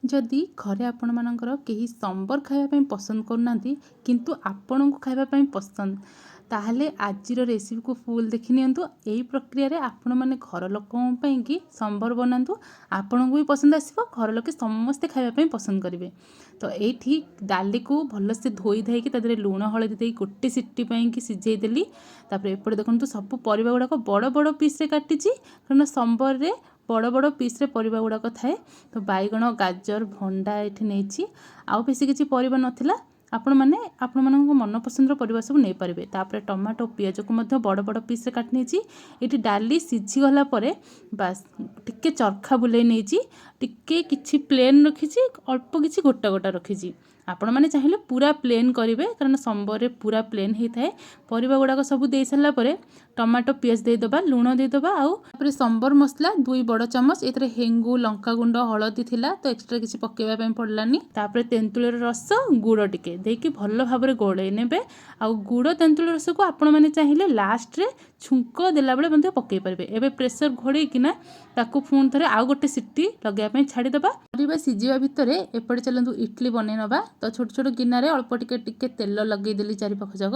जदि घरे आपण मानकर केही संबर खाइबा पसंद करूना किंतु आपण को खाइबा पसंद ताहले आजिर रेसिपी को फुल देखि नियंतु। एही प्रक्रिया रे आपण माने घर लोकों पई कि संबर बनातु, आपण को भी पसंद आसीबो, घर लोके समस्ते खाइबा पसंद करिवे। तो एठी डाली को भल से धोई धाई कि तादरे लूण हळदी देई गोटे सिट्टी पई कि सिझेई देली। तापर एपटे देखंतु सब परिबा गुडा बड़ बड़ पीस रे काटिची, कारण संबर रे बड़ बड़ पीस रे परिबा गुड़ाक थाए। तो बैगण गाजर भंडा ये नहीं आउ बेसी किसी परिबा नथिला, आपण माने आपण मानक मन पसंद परिबा सब नहीं पारिबे। तापर टमाटो पियाज को मध्य बड़ बड़ पीस रे काट नेची। एठी डाली सिझी गला परे बास टिके चरखा बुले नेची, टिके किछि प्लेन रखिछि, अल्प किछि गोटा गोटा रखिछि। आपण माने चाहिए पूरा प्लेन करेंगे, कारण संबर रे पूरा प्लेन होता है। परिबा गुड़ाक सब दे सारा पर टमाटो पियाज देदेबा, लुण देदेबा, आउ संबर मसला 2 बड़ चामच, ए हेंगु लंका गुंड हलदी थिला तो एक्स्ट्रा किसी पकेबा पड़लानी। तापर तेंतुली रस गुड़ टिके देकी भल भाव गोले नेबे। आउ गुड़ तेंतुली रस को आपण माने चाहिए लास्ट रे छुंक देला बेले मध्य पकई पारिबे। एबे प्रेशर घोड़े किना ताकू पुणी थे आउ गोटे सिटी लगे छाड़ीदेबा। परिबा सिझिबा भितर एपटे चलतु इडली बनै नबा। तो छोट छोट गिनार अल्प टिके टिके तेल लगेदेली चारि पाख जग।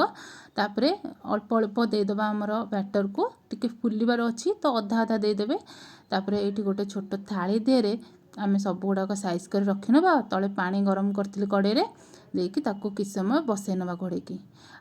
तापर अल्प अल्प देदेबा आमर बैटर को, टिके फुलिबार अच्छी तो अधा अधा देदेबे। तापर ये गोटे छोट थाली देहरे आम सब गुड़ाक साइज कर रखी नबा। तले पानी गरम करथिली कड़े रे देकी ताको किछ समय बसई नबा घोड़ेकी।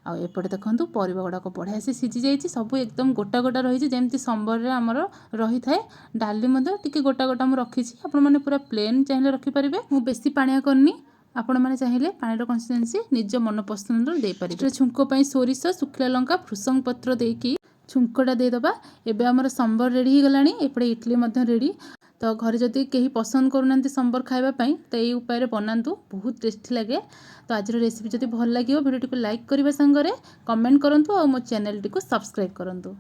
आ एपटे देखंतु परिबा गुड़ाक बढ़िया से सिझी जाइछि, सब एकदम गोटा गोटा रही जेमती संबर रे आमर रही थाए। डाली मध्य टिके गोटा गोटा मु रखिछि, आपण माने पूरा प्लेन चाहिए रखि परिबे। मु बेसी पानिया करनी, आपण माने चाहिए पानीर कन्सिस्टेंसी निज मन पसंद दे पारिबे। छुंको पई सोरिष सुखला लंका भृसंग पत्र देकी छुंकटा देदेबा। एबे हमर संबर रेडी हो गलानी। एपटे इडली मध्य रेडी। तो घरे जदि कहीं पसंद करूना संबर खाइबापी तो यही उपाय बनातु, बहुत टेस्टी लगे। तो आज रेसिपी जदि भल लगे भिडियो को लाइक करने सांगे कमेंट करूँ और मो चैनल टी सब्सक्राइब करूँ।